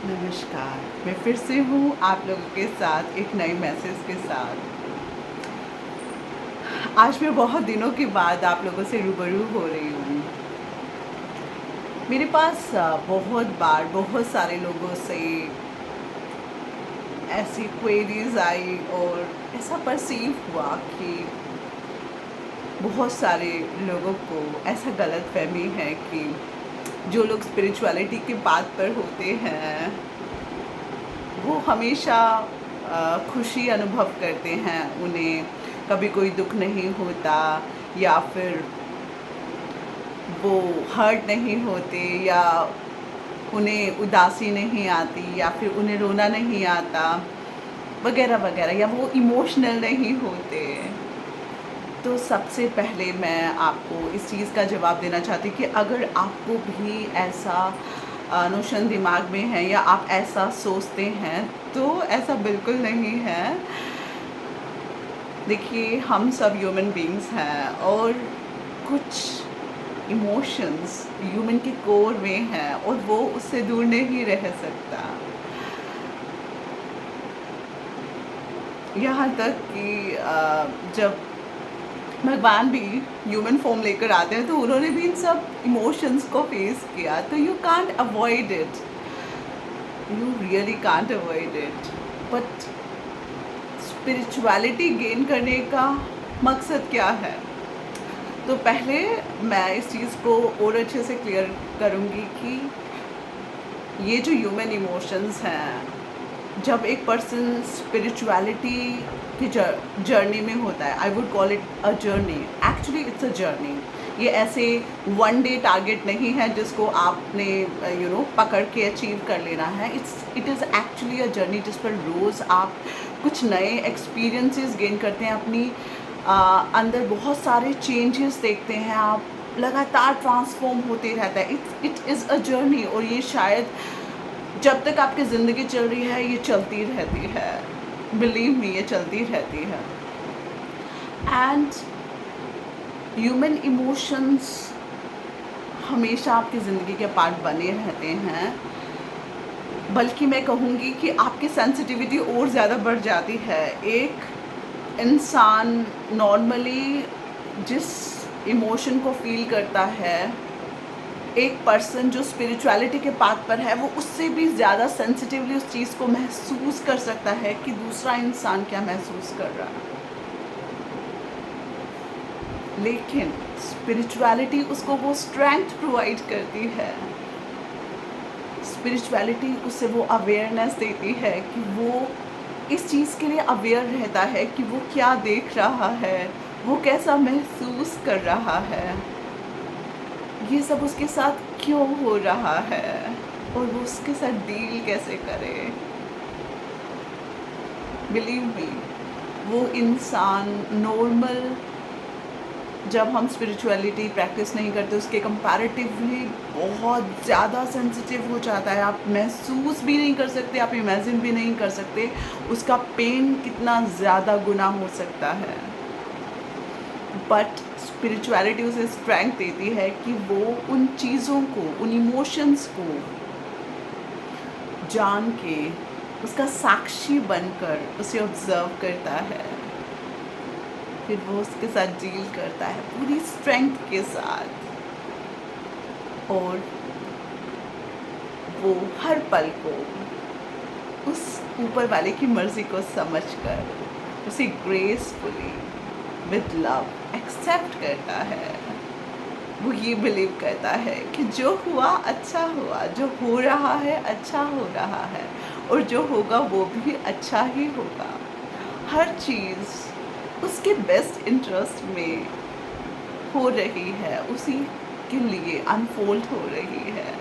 नमस्कार, मैं फिर से हूँ आप लोगों के साथ एक नए मैसेज के साथ। आज मैं बहुत दिनों के बाद आप लोगों से रूबरू हो रही हूँ। मेरे पास बहुत बार बहुत सारे लोगों से ऐसी क्वेरीज़ आई और ऐसा परसीव हुआ कि बहुत सारे लोगों को ऐसा गलतफ़हमी है कि जो लोग स्पिरिचुअलिटी की बात पर होते हैं वो हमेशा खुशी अनुभव करते हैं, उन्हें कभी कोई दुख नहीं होता या फिर वो हर्ट नहीं होते या उन्हें उदासी नहीं आती या फिर उन्हें रोना नहीं आता वगैरह वगैरह, या वो इमोशनल नहीं होते। तो सबसे पहले मैं आपको इस चीज़ का जवाब देना चाहती कि अगर आपको भी ऐसा नोशन दिमाग में है या आप ऐसा सोचते हैं तो ऐसा बिल्कुल नहीं है। देखिए, हम सब ह्यूमन बीइंग्स हैं और कुछ इमोशंस ह्यूमन के कोर में हैं और वो उससे दूर नहीं रह सकता। यहाँ तक कि जब भगवान भी ह्यूमन फॉर्म लेकर आते हैं तो उन्होंने भी इन सब इमोशंस को फेस किया, तो you can't avoid it, you really can't avoid it. But spirituality gain करने का मकसद क्या है? तो पहले मैं इस चीज़ को और अच्छे से क्लियर करूँगी कि ये जो ह्यूमन इमोशंस हैं, जब एक पर्सन स्पिरिचुअलिटी की जर्नी में होता है, I would call it a journey, actually it's a journey. ये ऐसे वन डे टारगेट नहीं है जिसको आपने पकड़ के अचीव कर लेना है। It is actually a journey जिस पर रोज़ आप कुछ नए एक्सपीरियंसेस गेन करते हैं, अपनी अंदर बहुत सारे चेंजेस देखते हैं, आप लगातार ट्रांसफॉर्म होते रहता है। इट इज़ अ जर्नी और ये शायद जब तक आपकी ज़िंदगी चल रही है ये चलती रहती है। बिलीव मी, ये चलती रहती है। एंड ह्यूमन इमोशंस हमेशा आपकी ज़िंदगी के पार्ट बने रहते हैं, बल्कि मैं कहूँगी कि आपकी सेंसिटिविटी और ज़्यादा बढ़ जाती है। एक इंसान नॉर्मली जिस इमोशन को फ़ील करता है, एक पर्सन जो स्पिरिचुअलिटी के पाथ पर है वो उससे भी ज़्यादा सेंसिटिवली उस चीज़ को महसूस कर सकता है कि दूसरा इंसान क्या महसूस कर रहा है। लेकिन स्पिरिचुअलिटी उसको वो स्ट्रेंथ प्रोवाइड करती है, स्पिरिचुअलिटी उसे वो अवेयरनेस देती है कि वो इस चीज़ के लिए अवेयर रहता है कि वो क्या देख रहा है, वो कैसा महसूस कर रहा है, ये सब उसके साथ क्यों हो रहा है और वो उसके साथ डील कैसे करे। बिलीव मी, वो इंसान नॉर्मल, जब हम स्पिरिचुअलिटी प्रैक्टिस नहीं करते उसके कंपैरेटिवली बहुत ज़्यादा सेंसिटिव हो जाता है। आप महसूस भी नहीं कर सकते, आप इमेजिन भी नहीं कर सकते उसका पेन कितना ज़्यादा गुना हो सकता है। बट स्पिरिचुअलिटी उसे स्ट्रेंथ देती है कि वो उन चीज़ों को, उन इमोशंस को जान के उसका साक्षी बनकर उसे ऑब्जर्व करता है, फिर वो उसके साथ डील करता है पूरी स्ट्रेंथ के साथ, और वो हर पल को उस ऊपर वाले की मर्ज़ी को समझकर उसे ग्रेसफुली विद लव एक्सेप्ट करता है। वो ये बिलीव करता है कि जो हुआ अच्छा हुआ, जो हो रहा है अच्छा हो रहा है, और जो होगा वो भी अच्छा ही होगा। हर चीज़ उसके बेस्ट इंटरेस्ट में हो रही है, उसी के लिए अनफोल्ड हो रही है।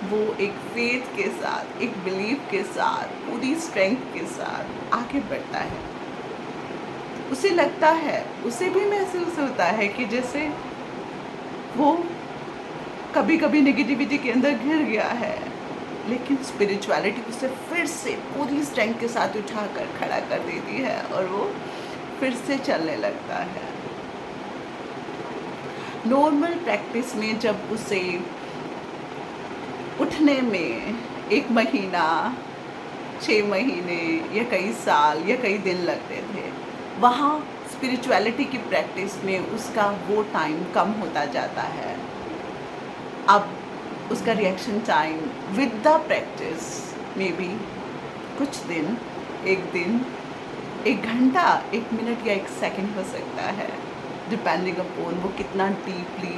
वो एक फेथ के साथ, एक बिलीव के साथ, पूरी स्ट्रेंथ के साथ आगे बढ़ता है। उसे लगता है, उसे भी महसूस होता है कि जैसे वो कभी कभी नेगेटिविटी के अंदर घिर गया है, लेकिन स्पिरिचुअलिटी उसे फिर से पूरी स्ट्रेंथ के साथ उठाकर खड़ा कर देती है और वो फिर से चलने लगता है। नॉर्मल प्रैक्टिस में जब उसे उठने में 1 महीना, 6 महीने या कई साल या कई दिन लगते थे, वहाँ स्पिरिचुअलिटी की प्रैक्टिस में उसका वो टाइम कम होता जाता है। अब उसका reaction time with the practice may be कुछ दिन, 1 दिन, 1 घंटा, 1 मिनट या 1 सेकंड हो सकता है, डिपेंडिंग अपॉन वो कितना डीपली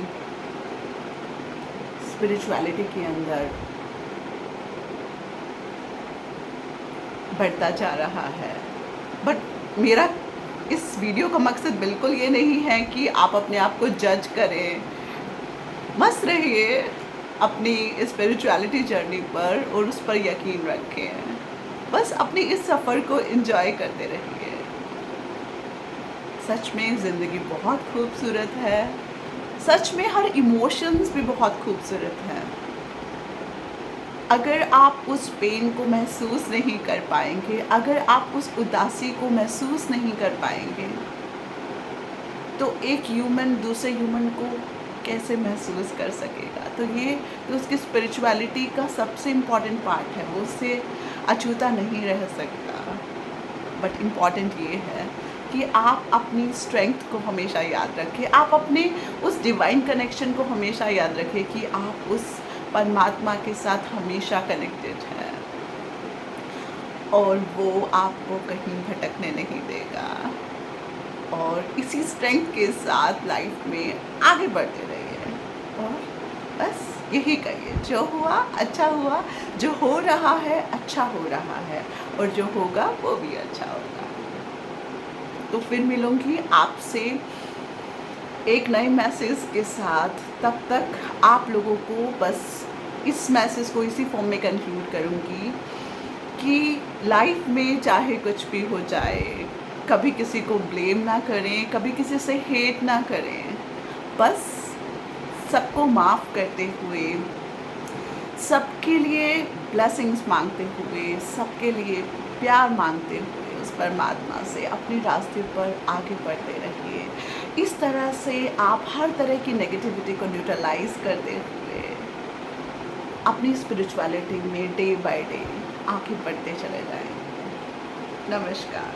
स्पिरिचुअलिटी के अंदर बढ़ता जा रहा है। बट मेरा इस वीडियो का मकसद बिल्कुल ये नहीं है कि आप अपने आप को जज करें। मस्त रहिए अपनी स्पिरिचुअलिटी जर्नी पर और उस पर यकीन रखें। बस अपनी इस सफ़र को एंजॉय करते रहिए। सच में ज़िंदगी बहुत खूबसूरत है। सच में हर इमोशंस भी बहुत खूबसूरत हैं। अगर आप उस पेन को महसूस नहीं कर पाएंगे, अगर आप उस उदासी को महसूस नहीं कर पाएंगे, तो एक ह्यूमन दूसरे ह्यूमन को कैसे महसूस कर सकेगा? तो ये तो उसकी स्पिरिचुअलिटी का सबसे इम्पॉर्टेंट पार्ट है, वो उससे अछूता नहीं रह सकता। बट इम्पॉर्टेंट ये है कि आप अपनी स्ट्रेंथ को हमेशा याद रखें, आप अपने उस डिवाइन कनेक्शन को हमेशा याद रखें कि आप उस परमात्मा के साथ हमेशा कनेक्टेड है और वो आपको कहीं भटकने नहीं देगा। और इसी स्ट्रेंथ के साथ लाइफ में आगे बढ़ते रहिए और बस यही कहिए, जो हुआ अच्छा हुआ, जो हो रहा है अच्छा हो रहा है और जो होगा वो भी अच्छा होगा। तो फिर मिलूँगी आपसे एक नए मैसेज के साथ। तब तक आप लोगों को बस इस मैसेज को इसी फॉर्म में कंक्लूड करूँगी कि लाइफ में चाहे कुछ भी हो जाए, कभी किसी को ब्लेम ना करें, कभी किसी से हेट ना करें। बस सबको माफ़ करते हुए, सबके लिए ब्लेसिंग्स मांगते हुए, सबके लिए प्यार मांगते हुए उस परमात्मा से अपने रास्ते पर आगे बढ़ते रहिए। इस तरह से आप हर तरह की नेगेटिविटी को न्यूट्रलाइज करते हुए अपनी स्पिरिचुअलिटी में डे बाय डे आगे बढ़ते चले जाएंगे। नमस्कार।